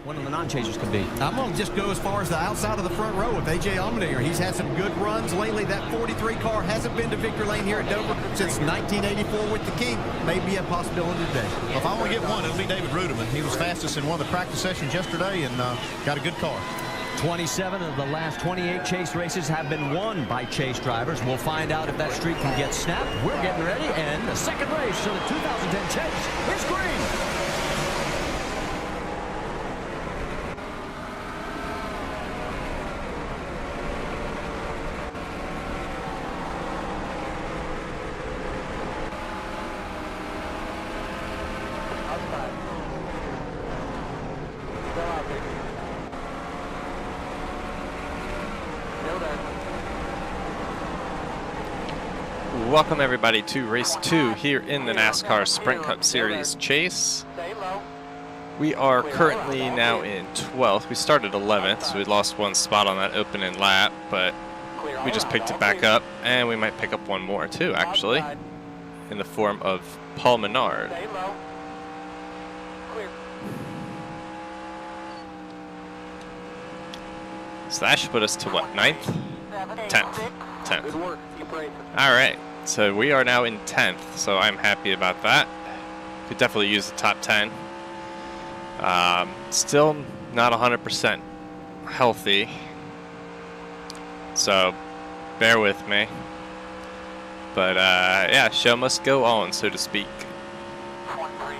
one of the non-chasers could be. I'm going to just go as far as the outside of the front row with A.J. Allmendinger. He's had some good runs lately. That 43 car hasn't been to victory lane here at Dover since 1984 with the King. Maybe a possibility today. Well, if I want to get one, it'll be David Rudiman. He was fastest in one of the practice sessions yesterday and got a good car. 27 of the last 28 chase races have been won by chase drivers. We'll find out if that streak can get snapped. We're getting ready, and the second race of the 2010 chase is green. Welcome everybody to race 2 here in the NASCAR Sprint Cup Series chase. We are currently now in 12th. We started 11th, so we lost one spot on that opening lap, but we just picked it back up, and we might pick up one more too, actually, in the form of Paul Menard. So that should put us to what, 9th? 10th. 10th. All right. So we are now in 10th, so I'm happy about that. Could definitely use the top 10. Still not 100% healthy, so bear with me. But yeah, show must go on, so to speak.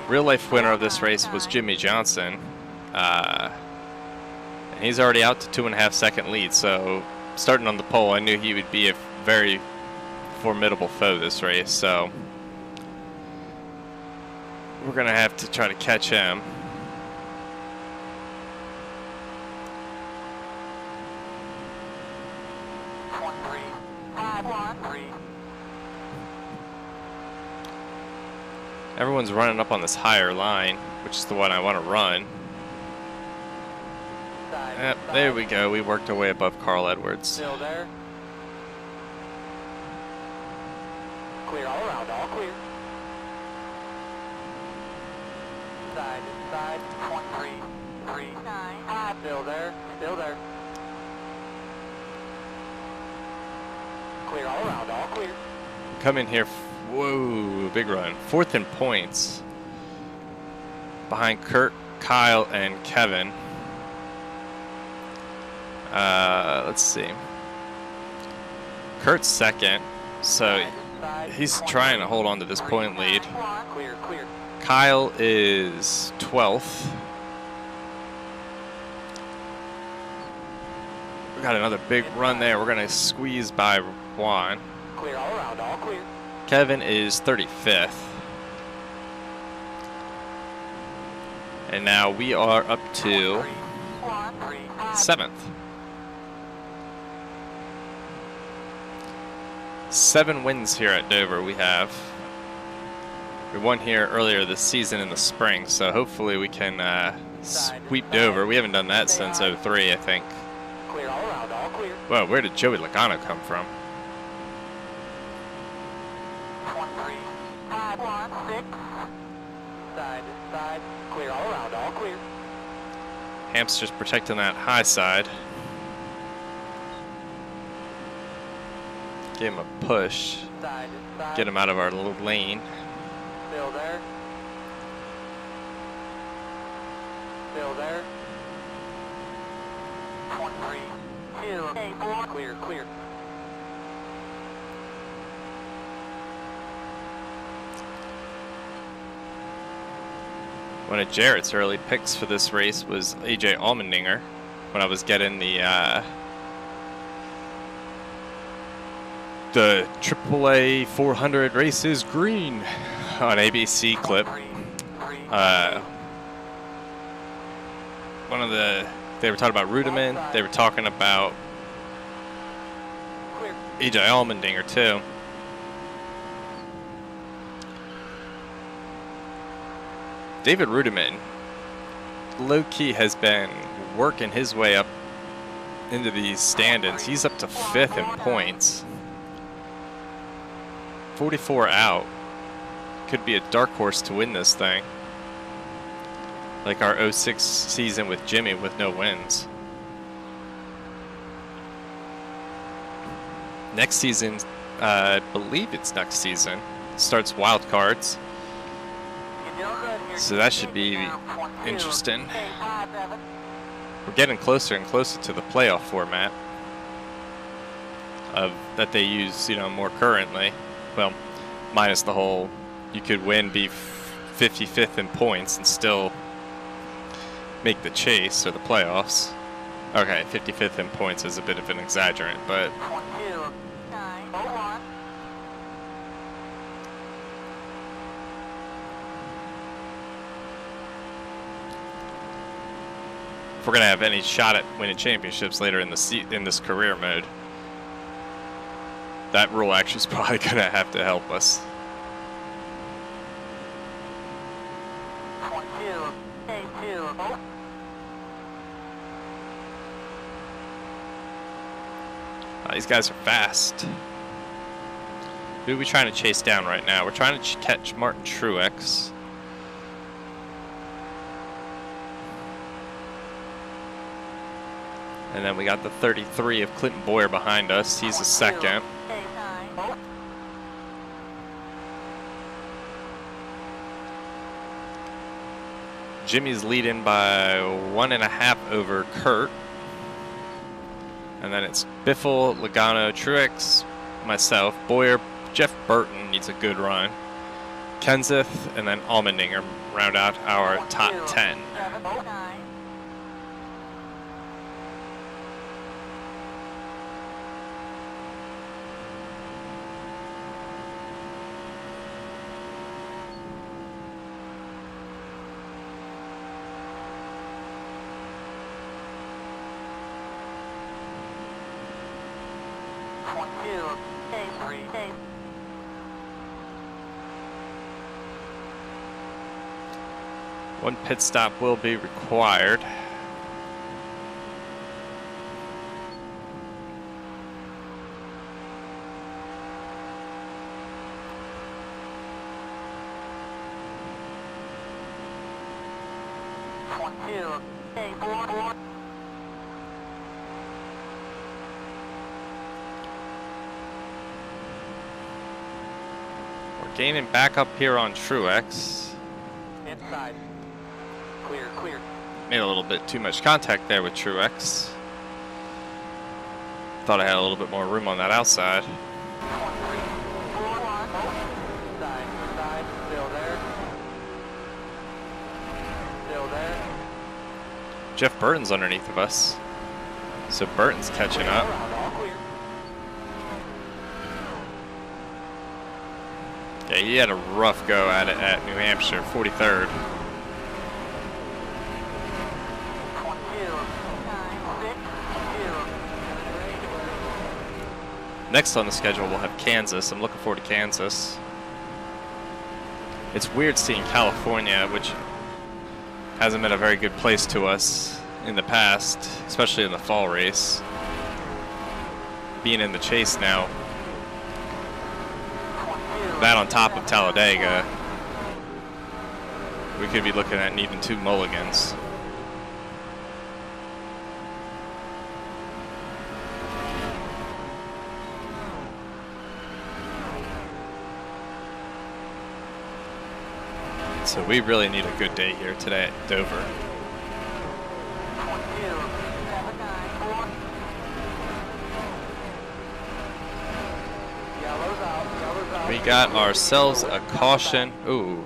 Real life winner of this race was Jimmy Johnson. And he's already out to 2.5 second lead, so starting on the pole, I knew he would be a very formidable foe this race, so we're gonna have to try to catch him. Everyone's running up on this higher line, which is the one I want to run. Yep, there we go. We worked our way above Carl Edwards. Still there. Clear all around, all clear. Side, side, 1-3-3-9. Still there, still there. Clear all around, all clear. Come in here. Whoa, big run. 4th in points. Behind Kurt, Kyle, and Kevin. Let's see. Kurt's 2nd, so he's trying to hold on to this point lead. Clear, clear. Kyle is 12th. We got another big run there. We're going to squeeze by Juan. Clear all around, all clear. Kevin is 35th. And now we are up to 7th. 7 wins here at Dover we have. We won here earlier this season in the spring, so hopefully we can sweep Dover. We haven't done that since '03, I think. Clear all around, all clear. Whoa, where did Joey Logano come from? 1-3-5-1-6. Side, side, clear all around, all clear. Hamp's just protecting that high side. Give him a push. Side, side. Get him out of our little lane. Still there. Still there. 1-3-2-4. Clear, clear. One of Jarrett's early picks for this race was A.J. Allmendinger when I was getting the AAA 400 races green on ABC clip. They were talking about Rudiman. They were talking about A.J. Allmendinger too. David Rudiman, low-key, has been working his way up into these standings. He's up to 5th in points. 44 out. Could be a dark horse to win this thing. Like our 06 season with Jimmy with no wins. Next season, I believe it's next season, starts wild cards. So that should be interesting. We're getting closer and closer to the playoff format of that they use, you know, more currently. Well, minus the whole, you could win, be 55th in points and still make the chase or the playoffs. Okay, 55th in points is a bit of an exaggerant, but if we're gonna have any shot at winning championships later in the in this career mode, that rule actually is probably gonna have to help us. These guys are fast. Who are we trying to chase down right now? We're trying to catch Martin Truex. And then we got the 33 of Clinton Boyer behind us. He's a second. Jimmy's leading by 1.5 over Kurt. And then it's Biffle, Logano, Truex, myself, Boyer, Jeff Burton needs a good run. Kenseth, and then Allmendinger round out our top 10. One pit stop will be required. We're gaining back up here on Truex. Inside. Clear, clear. Made a little bit too much contact there with Truex. Thought I had a little bit more room on that outside. Side, still there. Still there. Jeff Burton's underneath of us. So Burton's catching up. All clear. Yeah, he had a rough go at it at New Hampshire, 43rd. Next on the schedule, we'll have Kansas. I'm looking forward to Kansas. It's weird seeing California, which hasn't been a very good place to us in the past, especially in the fall race. Being in the chase now. That on top of Talladega, we could be looking at needing 2 mulligans. So we really need a good day here today at Dover. We got ourselves a caution. Ooh,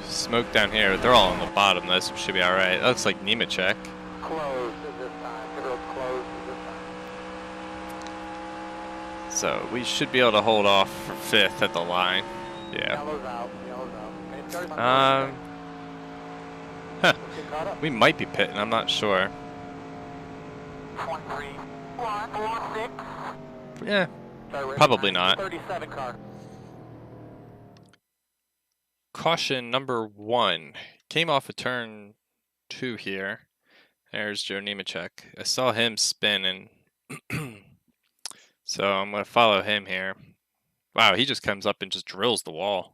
smoke down here. They're all on the bottom. This should be all right. That looks like Nemechek. Close this time. Good old close this time. So we should be able to hold off for 5th at the line. Yeah. Yellow's out. Yellow's out. Huh. We might be pitting. I'm not sure. 1-3-1-4-6. Yeah. Probably not. 37 car. Caution number 1 came off of turn 2 here. There's Joe Nemechek. I saw him spin, and so I'm going to follow him here. Wow, he just comes up and just drills the wall.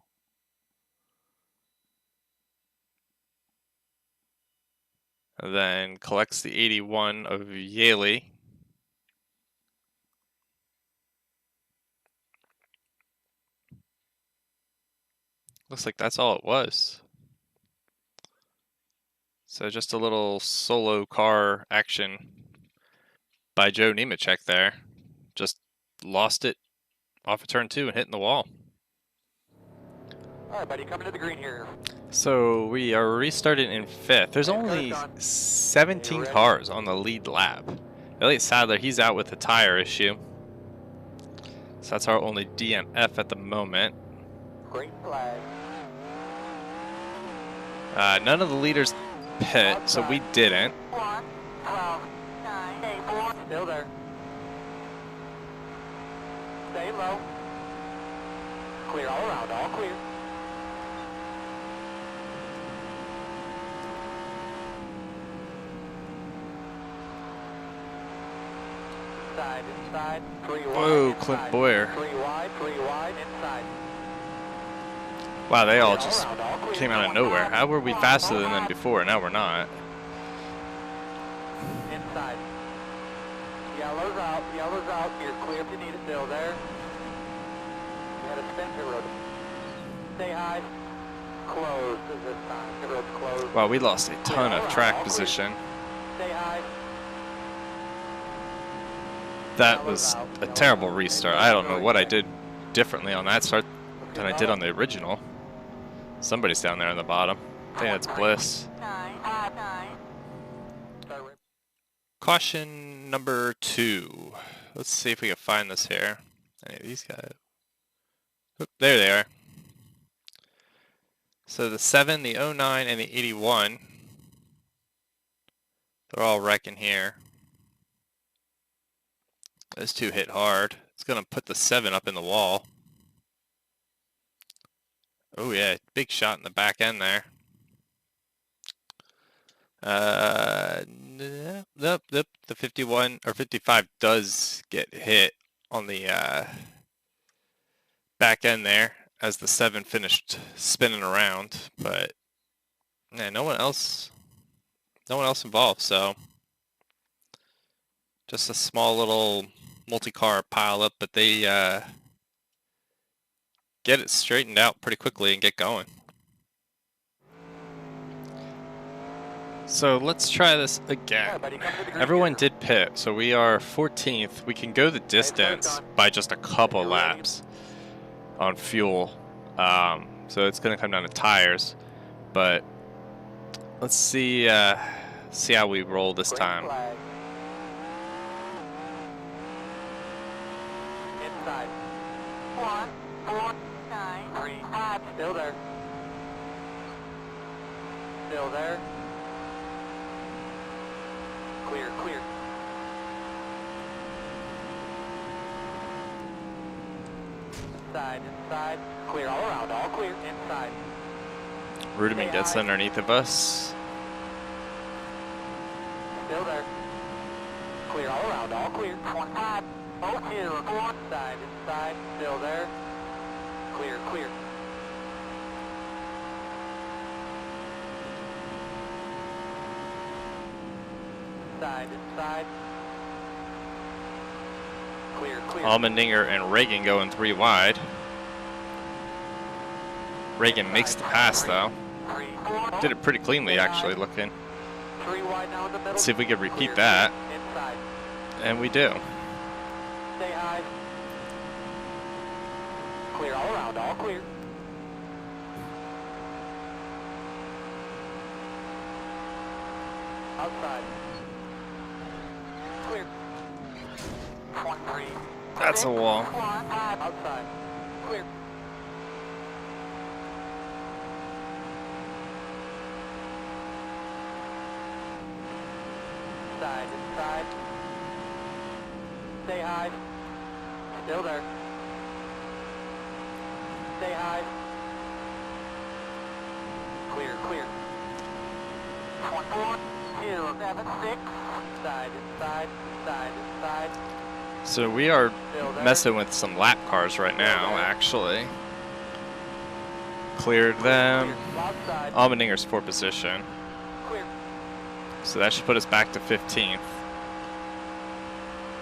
And then collects the 81 of Yaley. Looks like that's all it was. So just a little solo car action by Joe Nemechek there. Just lost it off of turn 2 and hitting the wall. All right, buddy, coming to the green here. So we are restarting in 5th. There's only 17 cars on the lead lap. Elliott Sadler, he's out with a tire issue. So that's our only DNF at the moment. Green flag. None of the leaders pit, so we didn't. 1, 12, 9, 8, 4. Still there. Stay low. Clear all around, all clear. Inside, inside, 3 wide. Whoa, inside. Clint Boyer. 3 wide, inside. Wow, they all Clear just around, all clear. came out of nowhere. How were we faster than them before? Now we're not. Inside. Yellow's out, you're clear if you need it, still there. We had a Spencer road. Stay high. Closed this time, the road's closed. Wow, we lost a ton of track position. Stay high. That was a terrible restart. I don't know what I did differently on that start than I did on the original. Somebody's down there on the bottom. I think that's Bliss. 9. Caution number 2. Let's see if we can find this here. Any of these guys? Oop, there they are. So the 7, the 09, and the 81. They're all wrecking here. Those two hit hard. It's going to put the 7 up in the wall. Oh yeah, big shot in the back end there. Nope, the 51 or 55 does get hit on the back end there as the 7 finished spinning around, but yeah, no one else involved. So just a small little multi-car pile up, but they get it straightened out pretty quickly and get going. So let's try this again. Everyone did pit, so we are 14th. We can go the distance by just a couple laps on fuel. So it's going to come down to tires, but let's see how we roll this time. Inside. 1, 4, 9, 3, 5. Still there. Still there. Clear, clear. Inside, inside. Clear all around, all clear. Inside. Rudiman gets underneath of us. Still there. Clear all around, all clear. 25. Oh, here, 4. Inside, inside. Still there. Clear, clear. Inside, inside. Clear, clear. Almendinger and Reagan going 3 wide. Reagan makes the pass though. 3, 4. Did it pretty cleanly actually looking. 3 wide now in the middle. Let's see if we can repeat Clear. that. Inside. And we do. Stay high. Clear all around, all clear. Outside. Clear. 23. That's a wall. Outside. Clear. Inside, inside. Stay high. Still there. Stay high. Clear, clear. 1, 2, 7, 6. Inside, inside, inside, inside. So we are Still there. messing with some lap cars right now actually. Cleared them. Clear. Outside. Almendinger's 4th position. Clear. So that should put us back to 15th.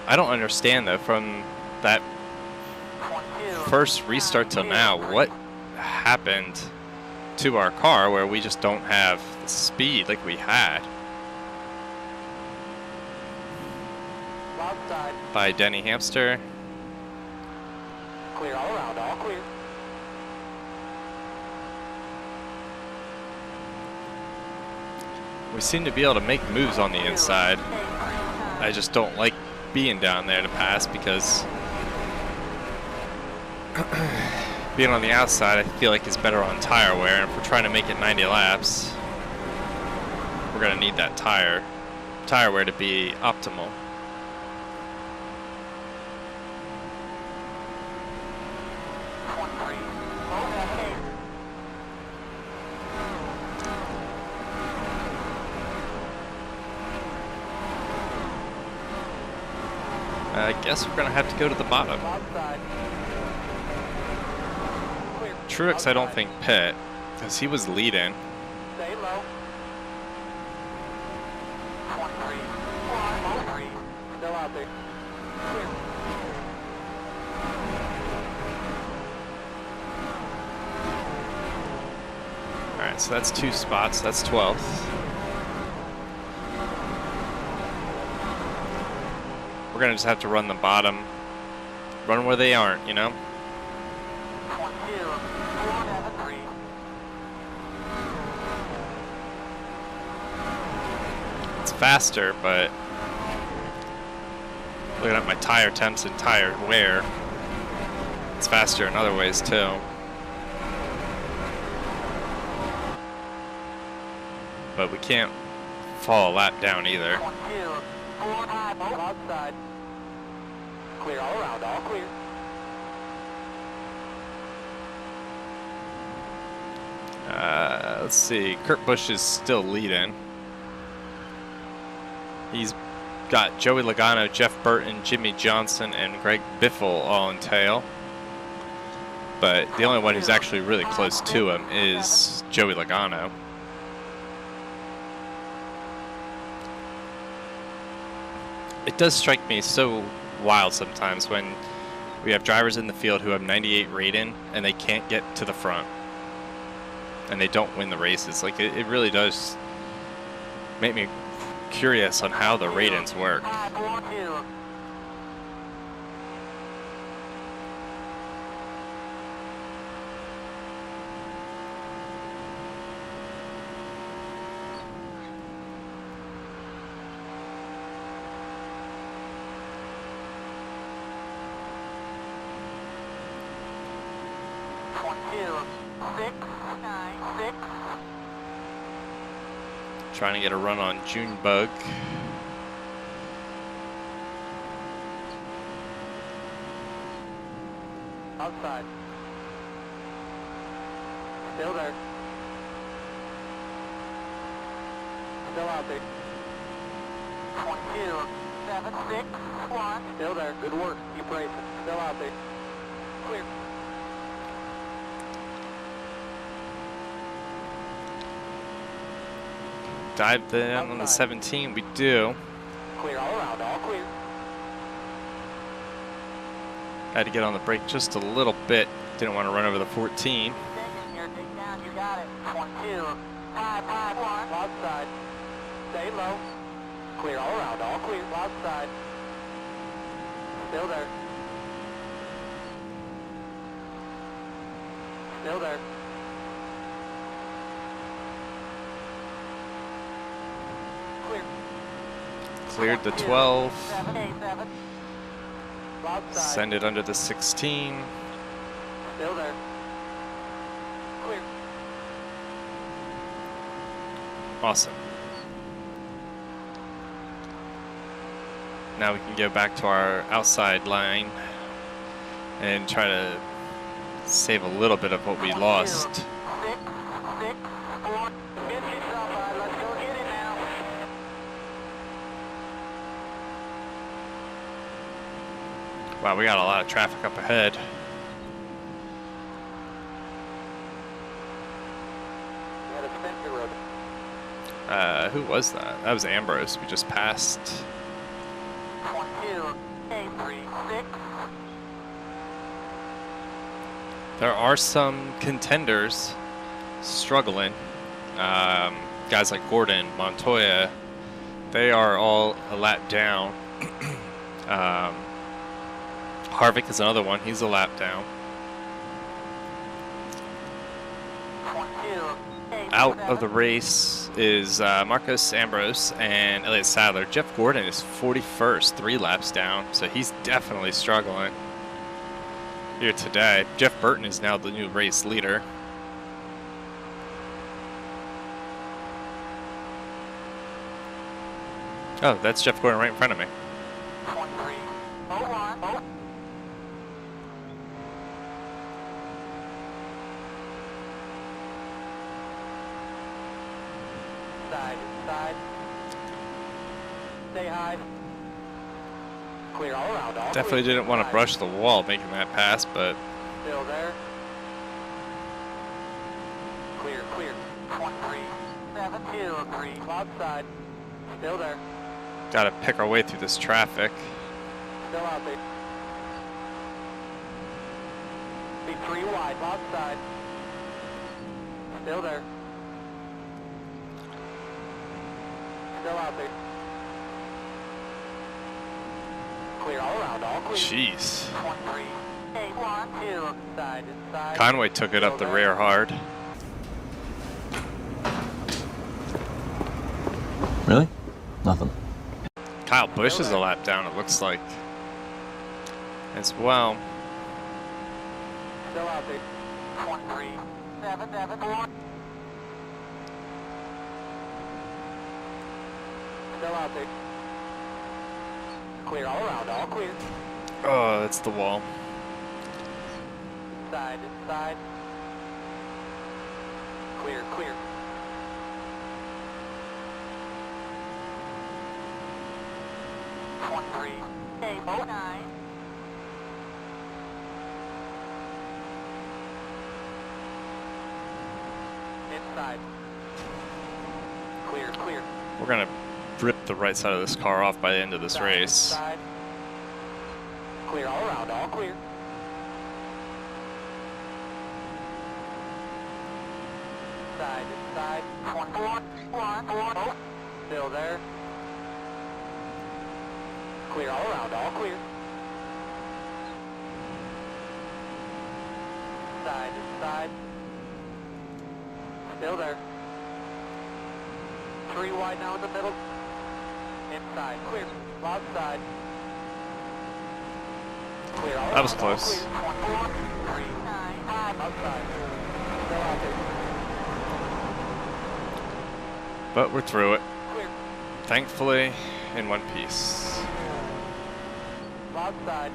I don't understand though, from that first restart till now, what happened to our car where we just don't have the speed like we had. By Denny Hamster. Clear all around, all clear. We seem to be able to make moves on the inside. I just don't like being down there to pass because being on the outside I feel like is better on tire wear, and if we're trying to make it 90 laps, we're going to need that tire wear to be optimal. I guess we're going to have to go to the bottom. Truex, I don't think pit, because he was leading. Stay low. 23. Still out there. Clear. Alright, so that's 2 spots. That's 12th. We're going to just have to run the bottom. Run where they aren't, you know? 22.473. It's faster, but looking at my tire temps and tire wear, it's faster in other ways too. But we can't fall a lap down either. 22.45 outside. Clear all around, all clear. Let's see, Kurt Busch is still leading. He's got Joey Logano, Jeff Burton, Jimmy Johnson, and Greg Biffle all in tail. But the only one who's actually really close to him is Joey Logano. It does strike me so wild sometimes when we have drivers in the field who have 98 rating and they can't get to the front and they don't win the races. Like it really does make me curious on how the ratings work. Trying to get a run on Junebug. Outside. Still there. Still out there. 22.761. Still there. Good work. Keep racing. Still out there. Clear. Dive in on the 17, we do. Clear all around, all clear. Had to get on the brake just a little bit. Didn't want to run over the 14. Here, take down, you got it. 22.551. Outside. Stay low. Clear all around, all clear. Outside. Still there. Still there. Clear. Cleared the 12. 787. Outside. Send it under the 16. Still there. Clear. Awesome. Now we can go back to our outside line and try to save a little bit of what we lost. 6, 6, 4. Get yourself out. Let's go get it now. Wow, we got a lot of traffic up ahead. We had a Spencer Road. Who Who was that? That was Ambrose. We just passed. 22836. There are some contenders struggling. Guys like Gordon, Montoya, they are all a lap down. Harvick is another one. He's a lap down. Out of the race is Marcos Ambrose and Elliott Sadler. Jeff Gordon is 41st, 3 laps down, so he's definitely struggling here today. Jeff Burton is now the new race leader. Oh, that's Jeff Gordon right in front of me. 2301. Side. Stay high. Clear all around. All Definitely clear. didn't want to brush the wall making that pass, but Still there. Clear. 23703. Cloud side. Still there. got to pick our way through this traffic. Still out there. Be 3 wide. Cloud side. Still there. Still out there. Clear all around. All clear. Jeez. 13812. Side inside. Conway took it up the rear hard. Really? Nothing. Kyle Busch is a lap down, it looks like, as well. Still out there. 13774. Still out there. Clear all around. All clear. Oh, that's the wall. Inside. Clear. 13809. Inside. Clear. We're going to rip the right side of this car off by the end of this race. Inside. Clear all around. All clear. Inside. 14140. Still there. Clear all around. All clear. Inside. Still there. 3 wide now in the middle. Inside. Clear. Outside. Clear all That was around. All close. clear. 14395. Outside. Still out there. But we're through it, Clear. thankfully, in one piece. Outside.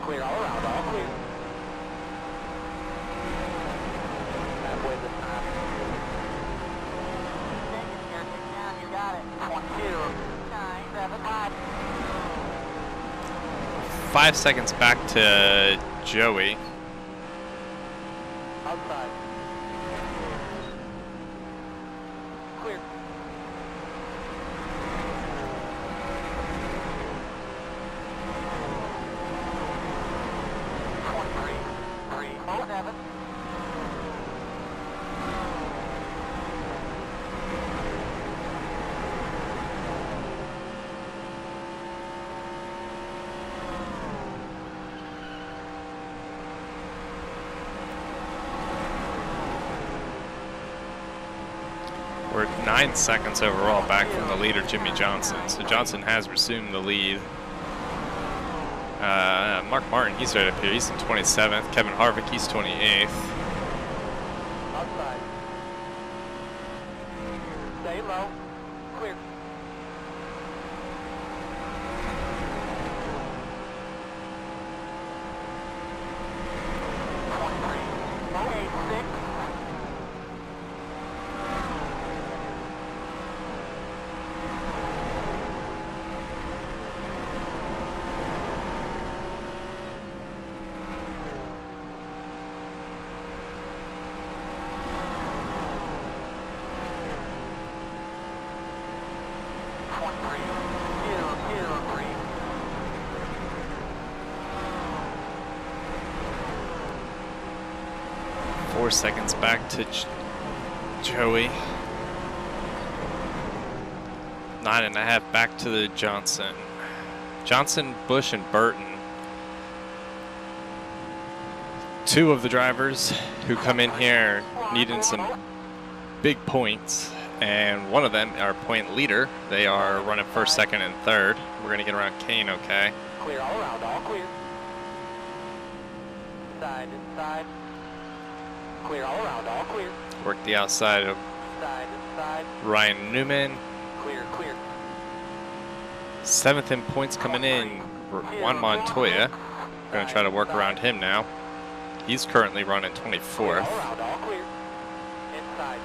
Clear all around. All clear. Halfway this time. You got it. 12975. 5 seconds back to Joey. Outside. Clear. Seven. We're 9 seconds overall back from the leader, Jimmy Johnson. So Johnson has resumed the lead. Mark Martin, he's right up here. He's in 27th. Kevin Harvick, he's 28th. Outside. Stay low. Clear. 4 seconds back to Joey. 9.5 back to the Johnson. Johnson, Bush, and Burton. 2 of the drivers who come in here needing some big points, and one of them, our point leader, they are running first, second, and third. We're going to get around Kane okay. Clear all around, all clear. Inside, inside. Clear all around, all clear. Work the outside of Inside. Ryan Newman. Clear, clear. 7th in points coming in, Juan Montoya. Going to try to work around him now. He's currently running 24th. All around, all clear. Inside.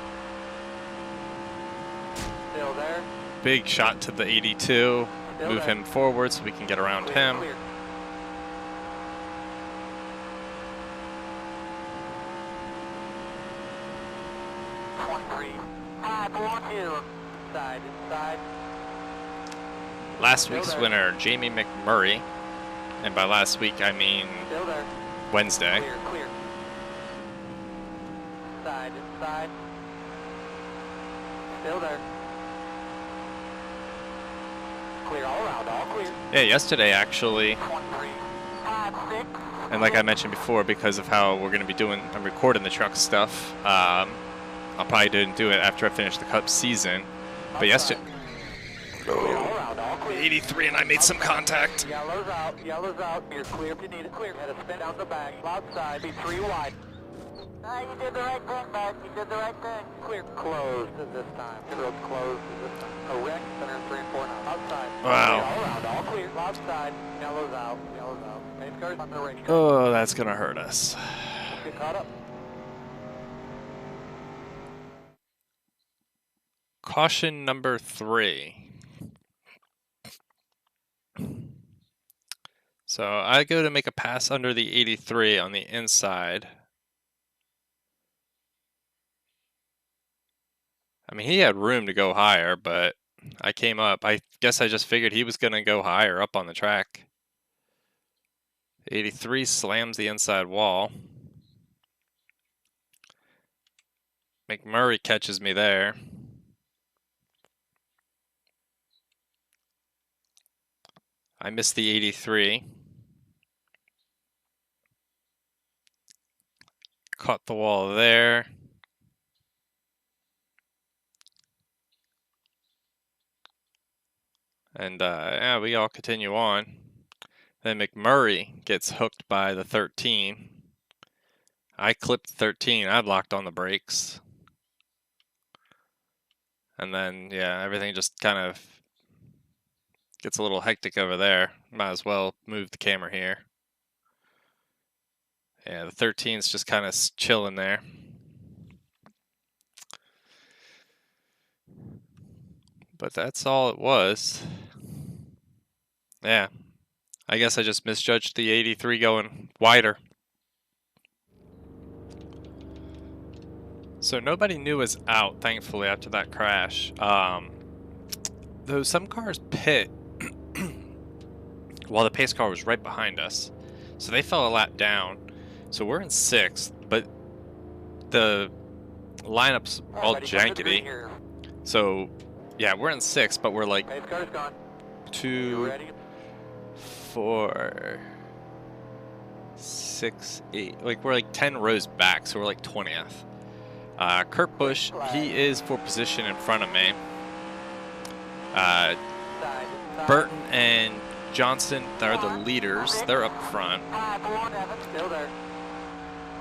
Still there. Big shot to the 82. Move him forward so we can get around him. Clear. Inside, inside. Last week's winner, Jamie McMurray. And by last week, I mean Still there. Wednesday. Clear, clear. Inside, inside. Still there. Clear all around, all clear. Yeah, yesterday actually. 23, 5, 6. And like I mentioned before, because of how we're going to be doing, I'm recording the truck stuff. I'll probably didn't do it after I finish the Cup season. But yesterday, Clear all around, all clear. 83, and I made some contact. Yellow's out, yellow's out. You're clear if you need it. Clear. Had to spin down the back. Outside, be 3 wide. You did the right thing, Matt. You did the right thing. Clear. Closed at this time. The road's closed at this time. Correct. Center 3 and 4 now. Outside. Wow. Clear all around, all clear. Outside. Yellow's out, yellow's out. Main cars on the racetrack. Oh, that's going to hurt us. Let's get caught up. Caution number 3. So I go to make a pass under the 83 on the inside. I mean, he had room to go higher, but I came up. I guess I just figured he was going to go higher up on the track. 83 slams the inside wall. McMurray catches me there. I missed the 83. Caught the wall there. And yeah, we all continue on. Then McMurray gets hooked by the 13. I clipped 13. I locked on the brakes. And then, yeah, everything just kind of gets a little hectic over there. Might as well move the camera here. Yeah, the 13's just kind of chilling there. But that's all it was. Yeah, I guess I just misjudged the 83 going wider. So nobody knew was out, thankfully, after that crash. Though some cars pit while the pace car was right behind us. So they fell a lap down. So we're in 6th, but the lineup's all jankety. So yeah, we're in 6th, but we're like 2, 4, 6, 8. Like we're like 10 rows back, so we're like 20th. Kurt Busch, he is for position in front of me. Burton and Johnson, they're the leaders. They're up front. Still there.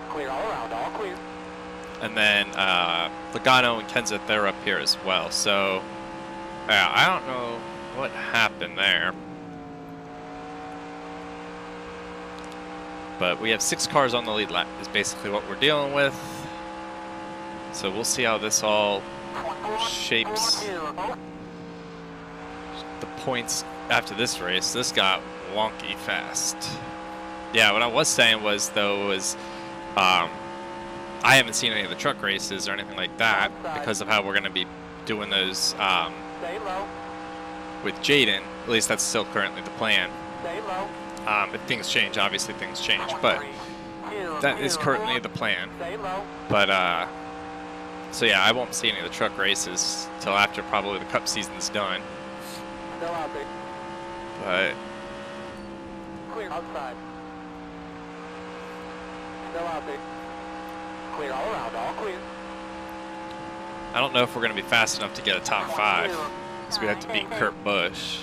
Clear all around, all clear. And then Logano and Kenseth, they're up here as well. So, yeah, I don't know what happened there. But we have 6 cars on the lead lap is basically what we're dealing with. So we'll see how this all shapes the points after this race. This got wonky fast. Yeah, what I was saying was, though, was I haven't seen any of the truck races or anything like that because of how we're going to be doing those with Jaden. At least that's still currently the plan. If things change, obviously things change. But that is currently the plan. But, so yeah, I won't see any of the truck races till after probably the Cup season's done. Still out there. But Clear outside. Still out there. Clear all around, all clear. I don't know if we're going to be fast enough to get a top 5, because we have to beat Kurt Busch.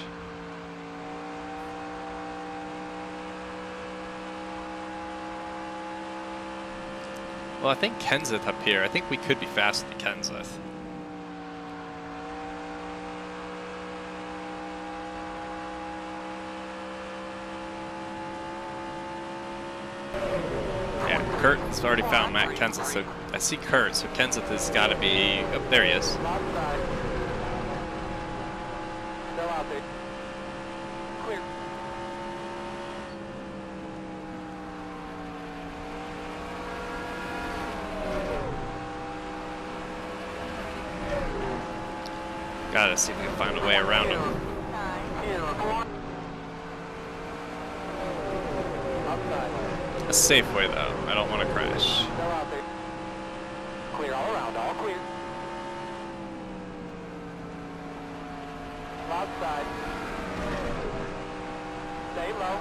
Well, I think Kenseth up here. I think we could be faster than Kenseth. Yeah, Kurt has already found Matt Kenseth, so I see Kurt, so Kenseth has got to be... Oh, there he is. Still out there. Clear. Gotta see if we can find a way around him. A safe way though. I don't want to crash. Still out there. Clear all around, all clear. Outside. Stay low.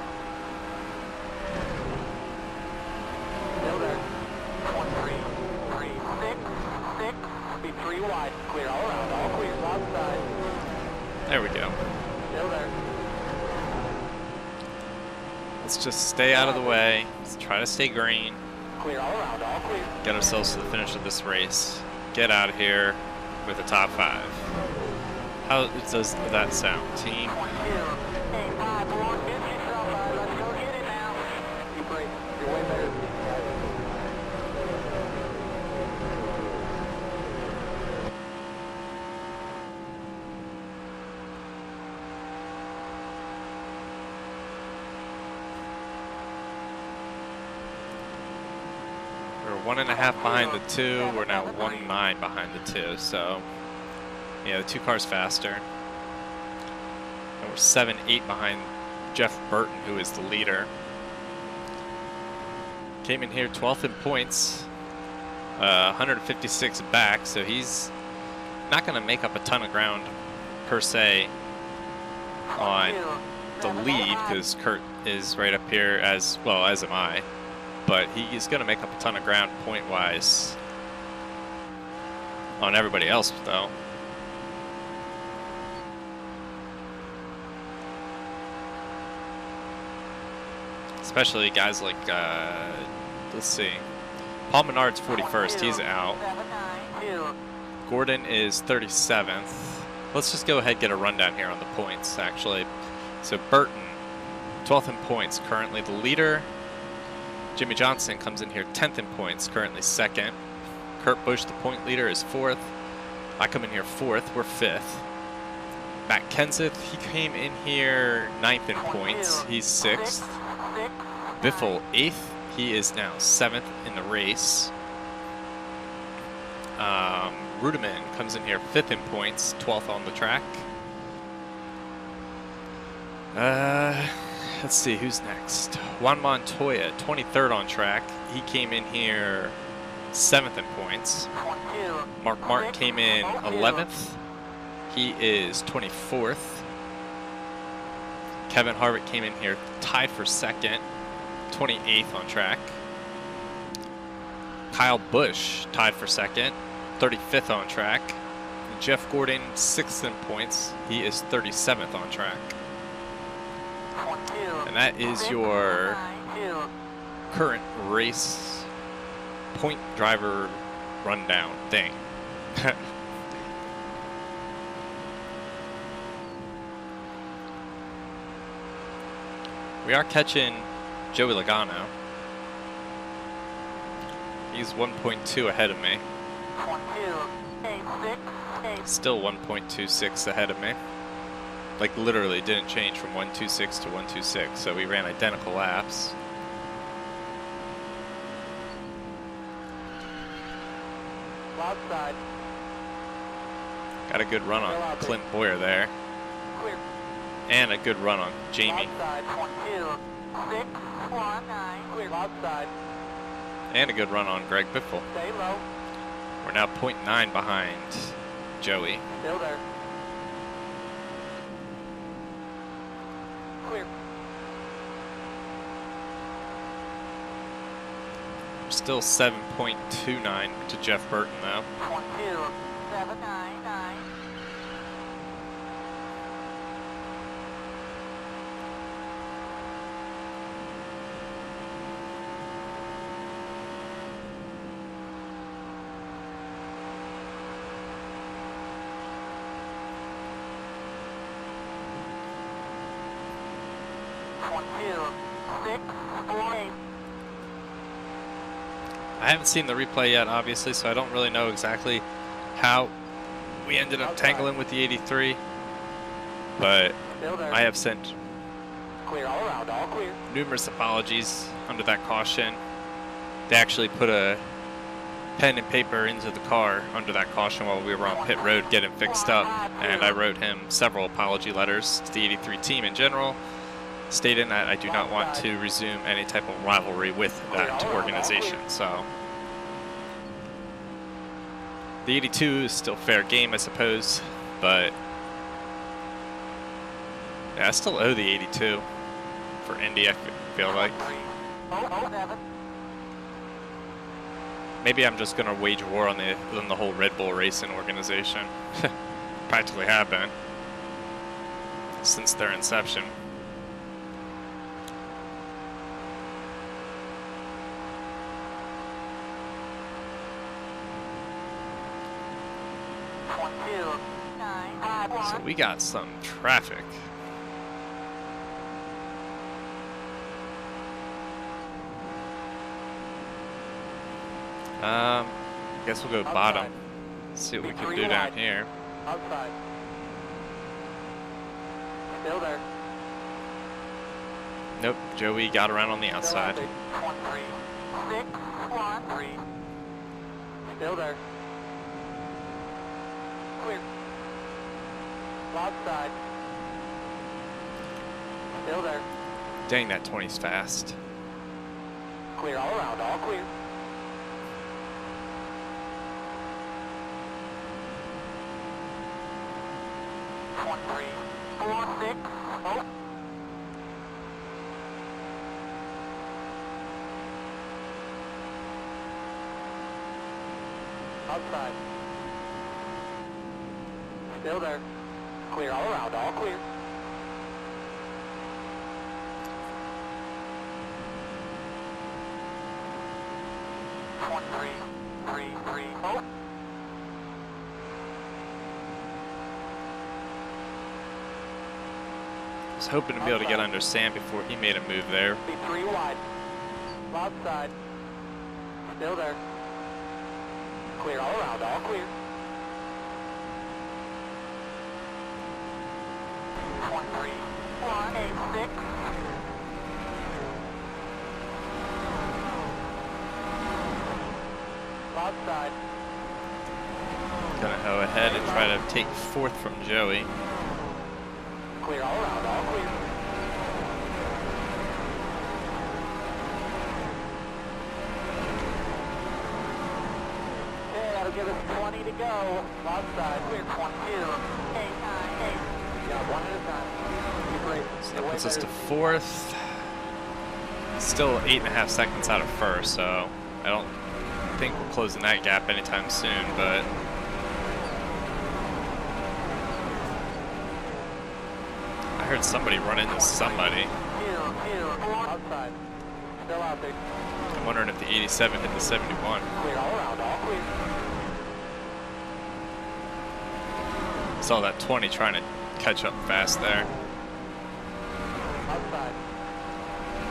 Still there. 1, 3, 6, 6. Be 3 wide. Clear all around, all clear. Outside. There we go. Still there. Let's just stay out of the way. Let's try to stay green. Clear all around, all clear. Get ourselves to the finish of this race. Get out of here with a top 5. How does that sound, team? 1, 2, 8, 5, 4, 50, let's go get it now. Keep brake. You're way better than these guys. We're 1.5 behind the 2. We're now 1.9 behind the 2. So, yeah, the 2 cars faster. And we're 7.8 behind Jeff Burton, who is the leader. Came in here 12th in points, 156 back. So he's not going to make up a ton of ground per se on the lead, because Kurt is right up here, as well as am I. But he's going to make up a ton of ground point-wise on everybody else, though. Especially guys like, let's see, Paul Menard's 41st, he's out. Gordon is 37th. Let's just go ahead and get a rundown here on the points, actually. So Burton, 12th in points, currently the leader. Jimmy Johnson comes in here 10th in points, currently 2nd. Kurt Busch, the point leader, is 4th. I come in here 4th, we're 5th. Matt Kenseth, he came in here 9th in points, he's 6th. Biffle, 8th, he is now 7th in the race. Ruderman comes in here 5th in points, 12th on the track. Let's see, who's next? Juan Montoya, 23rd on track. He came in here 7th in points. Mark Martin came in 11th. He is 24th. Kevin Harvick came in here tied for 2nd, 28th on track. Kyle Busch tied for 2nd, 35th on track. Jeff Gordon, 6th in points. He is 37th on track. And that is your current race point driver rundown thing. We are catching Joey Logano. He's 1.2 ahead of me. Still 1.26 ahead of me. Like literally didn't change from 126 to 126, so we ran identical laps. Outside. Got a good run on Clint Boyer there. Clear. And a good run on Jamie. Outside. 1, 2, 6, 1, 9. Clear. Outside. And a good run on Greg Biffle. Stay low. We're now 0.9 behind Joey. Still there. Clear. We're still 7.29 to Jeff Burton though. 12799. I haven't seen the replay yet, obviously, so I don't really know exactly how we ended up tangling with the 83. But I have sent Clear all around, all clear. numerous apologies under that caution. They actually put a pen and paper into the car under that caution while we were on pit road getting fixed up, and I wrote him several apology letters to the 83 team in general, stating that I do not want to resume any type of rivalry with that organization. So the 82 is still fair game, I suppose, but yeah, I still owe the 82 for Indy, I feel like. Maybe I'm just going to wage war on the whole Red Bull racing organization. Practically have been since their inception. So we got some traffic. Guess we'll go bottom. See what we can do down here. Outside. Still there. Nope, Joey got around on the outside. 13613. Still there. Clear. Outside. Still there. Dang, that 20's fast. Clear all around, all clear. Outside. Still there. Clear all around, all clear. Oh. I was hoping to be able to get under Sam before he made a move there. Be 3 wide. Outside. Still there. Clear all around, all clear. 13186. Outside. Gonna go ahead and try to take 4th from Joey. Clear all around, all clear. Okay, that'll give us 20 to go. Outside, clear 22898. Yeah, one at a time. So that puts us to 4th. Still 8.5 seconds out of 1st, so I don't think we're closing that gap anytime soon, but I heard somebody run into somebody. Outside. Still out there. I'm wondering if the 87 hit the 71. Clear all around, all clear. Saw that 20 trying to catch up fast there. Outside.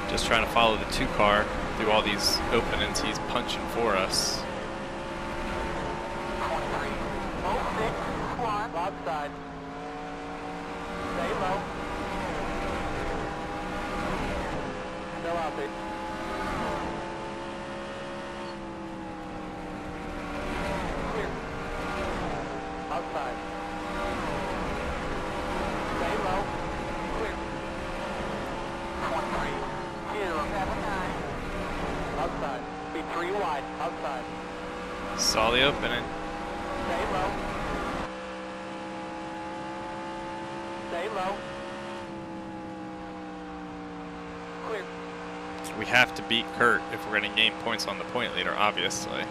Just trying to follow the 2 car through all these openings he's punching for us. 23061. Outside. Stay low. Still out there. Clear. Outside. Stay low. Clear. 13079. Outside. Be 3 Saw the opening. Stay low. Stay low. Clear. We have to beat Kurt if we're going to gain points on the point leader, obviously.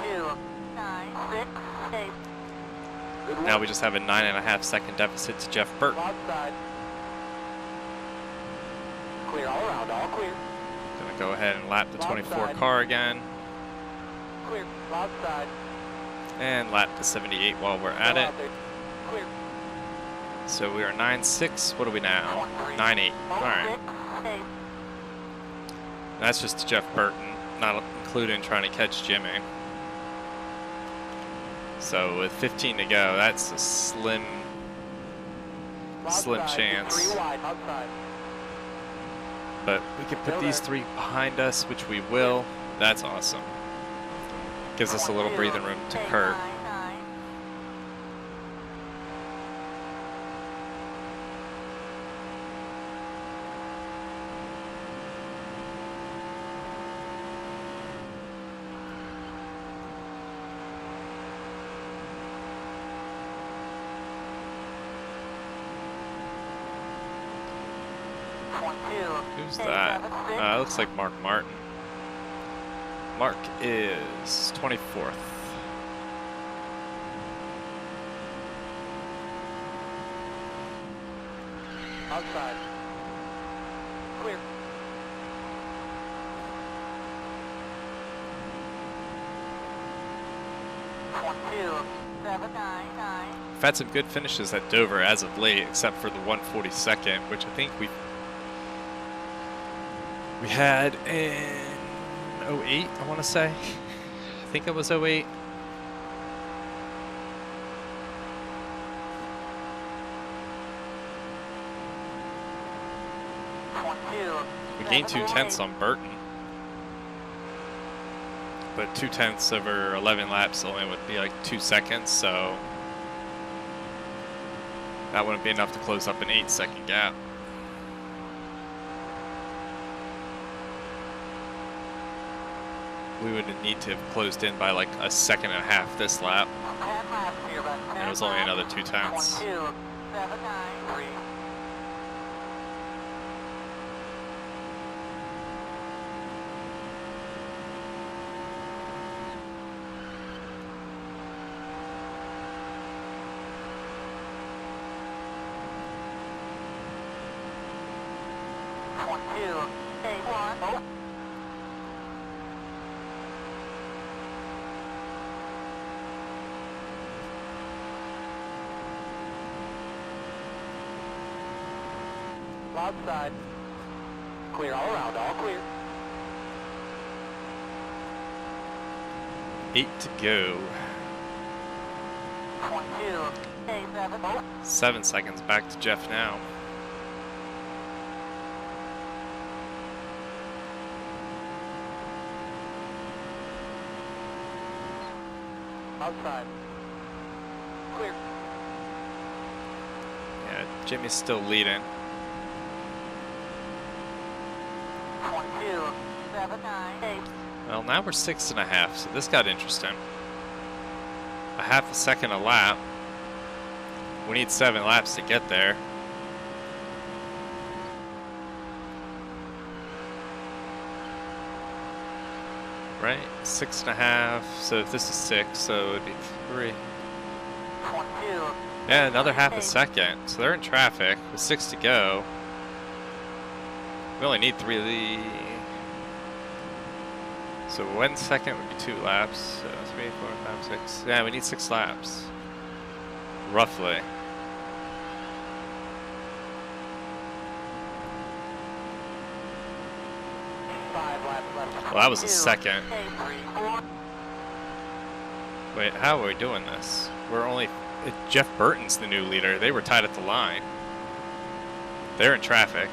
2, 9, 6, 8. Now we just have a 9.5 second deficit to Jeff Burton. Outside. Clear all around, all clear. Gonna go ahead and lap the 24 car again. Clear. Outside. And lap the 78 while we're at it. Clear. So we are 9.6. What are we now? 9.8. Alright. That's just Jeff Burton, not including trying to catch Jimmy. So with 15 to go, that's a slim chance. 3 wide. Outside. But we can put these 3 behind us, which we will. That's awesome. Gives us a little breathing room to Kurt. Who's that? Looks like Mark Martin. Mark is 24th. Outside. Clear. We've had some good finishes at Dover as of late, except for the 142nd, which I think we had in 08, I want to say. I think it was 08. We gained 2/10 on Burton. But 2/10 over 11 laps only would be like 2 seconds, so that wouldn't be enough to close up an 8-second gap. We would need to have closed in by like a 1.5 seconds this lap. And it was only another 2/10. 793. Outside. Clear all around, all clear. 8 to go. 7 seconds back to Jeff now. Outside. Clear. Yeah, Jimmy's still leading. 798. Well, now we're 6.5, so this got interesting. 1/2 second a lap. We need 7 laps to get there. Right? 6.5. So if this is 6, so it'd be 3. Yeah, another 1/2 second. So they're in traffic with 6 to go. We only need 3. So 1 second would be 2 laps. So 3, 4, 5, 6. Yeah, we need 6 laps. Roughly. Well, that was a second. Wait, how are we doing this? We're only... Jeff Burton's the new leader. They were tied at the line. They're in traffic.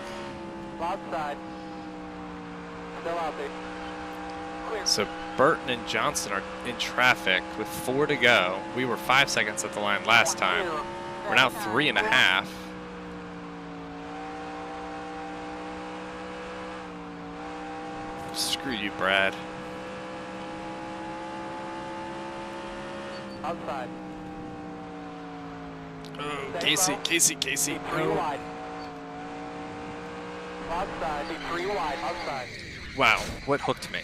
Outside. Still out there. Clear. So Burton and Johnson are in traffic with 4 to go. We were 5 seconds at the line last time. We're now 3.5. Screw you, Brad. Outside. Oh, Casey. 3 wide. Outside, 3 wide, outside. Wow, what hooked me?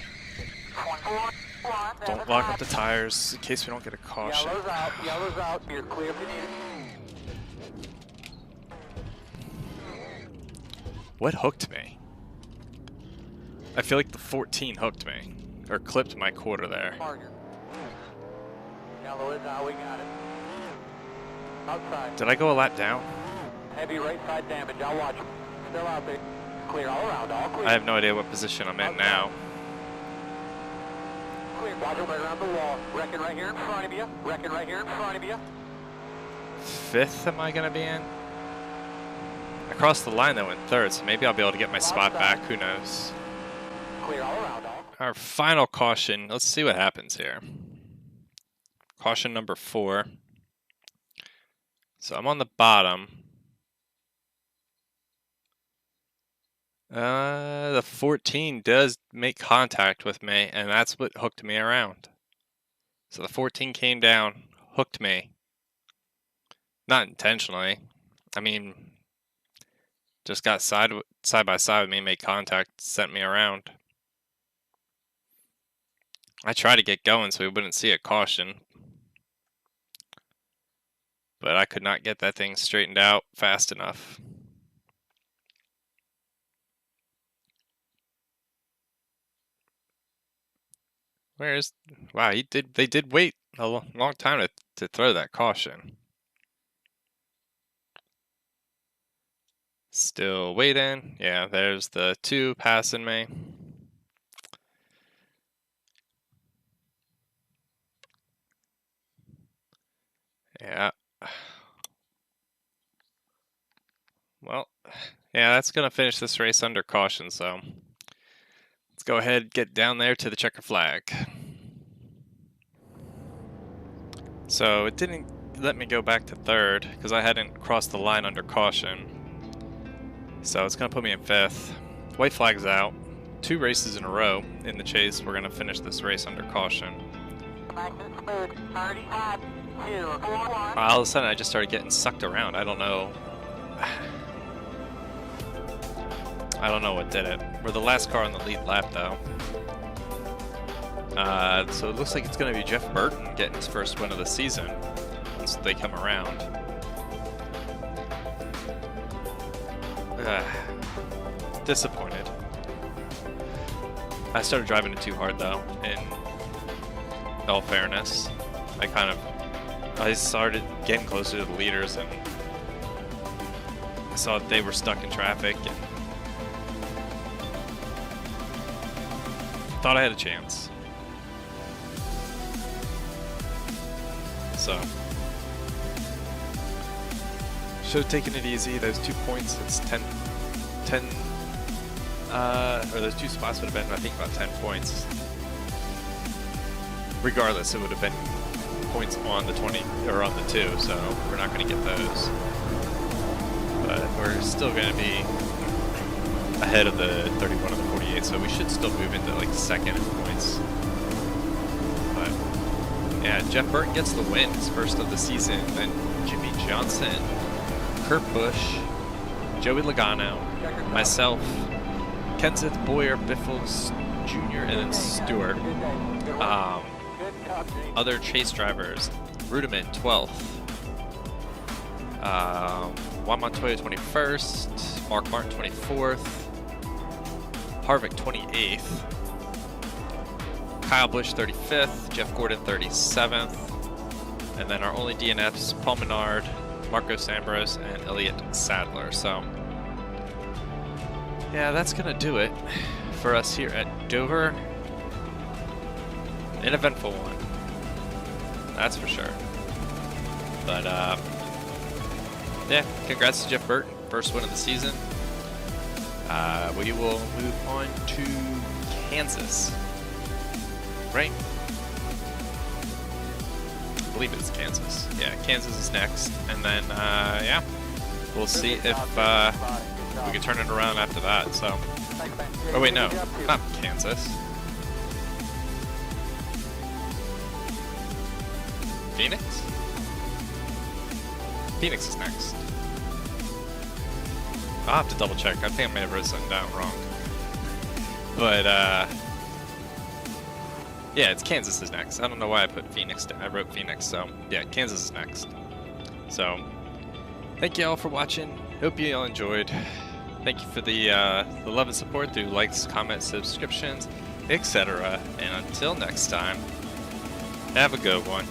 Don't lock up the tires in case we don't get a caution. Yellow's out, you're clear if you need it. What hooked me? I feel like the 14 hooked me, or clipped my quarter there. Marker. Yellow is out, we got it. Outside. Did I go a lap down? Heavy right side damage, I'll watch it. Still out there. Clear all around, all clear. I have no idea what position I'm in now. Clear, watch it right around the wall. Wrecking right here in front of you. Wrecking right here in front of you. 5th am I gonna be in? I crossed the line though in 3rd, so maybe I'll be able to get my spot back, who knows. Clear all around, all. Our final caution, let's see what happens here. Caution number 4. So I'm on the bottom. The 14 does make contact with me, and that's what hooked me around. So the 14 came down, hooked me. Not intentionally. I mean, just got side by side with me, made contact, sent me around. I tried to get going so we wouldn't see a caution, but I could not get that thing straightened out fast enough. Wow, they did wait a long time to throw that caution. Still waiting. Yeah, there's the 2 passing me. Yeah. Well, yeah, that's going to finish this race under caution, so let's go ahead, get down there to the checker flag. So it didn't let me go back to 3rd because I hadn't crossed the line under caution. So it's going to put me in 5th. White flag's out. 2 races in a row in the chase. We're going to finish this race under caution. All of a sudden I just started getting sucked around. I don't know. I don't know what did it. We're the last car on the lead lap though. So it looks like it's going to be Jeff Burton getting his first win of the season once they come around. Disappointed. I started driving it too hard though, in all fairness. I started getting closer to the leaders and I saw that they were stuck in traffic and thought I had a chance. So should have taken it easy. Those 2 points, it's 10 or those 2 spots would have been, I think, about 10 points. Regardless, it would have been points on the 20 or on the 2, so we're not going to get those. But we're still going to be ahead of the 31 and the 48, so we should still move into like 2nd in points. But yeah, Jeff Burton gets the win, his first of the season. Then Jimmy Johnson, Kurt Busch, Joey Logano, myself, Kenseth Boyer, Biffles Jr., and then Stewart. Other chase drivers, Rudiman 12th, Juan Montoya 21st, Mark Martin 24th, Harvick 28th, Kyle Busch 35th, Jeff Gordon 37th, and then our only DNFs, Paul Menard, Marcos Ambrose, and Elliott Sadler. So yeah, that's gonna do it for us here at Dover. An eventful one, that's for sure. But yeah, congrats to Jeff Burton, first win of the season. We will move on to Kansas, right? I believe it's Kansas. Yeah, Kansas is next, and then yeah, we'll see if we can turn it around after that. So Thanks, man. Oh wait, no, Good job, too. not Kansas. Phoenix? Phoenix is next. I'll have to double check. I think I may have wrote something down wrong. But, yeah, it's Kansas is next. I don't know why I put Phoenix. I wrote Phoenix, so yeah, Kansas is next. So, thank you all for watching. Hope you all enjoyed. Thank you for the love and support through likes, comments, subscriptions, etc. And until next time, have a good one.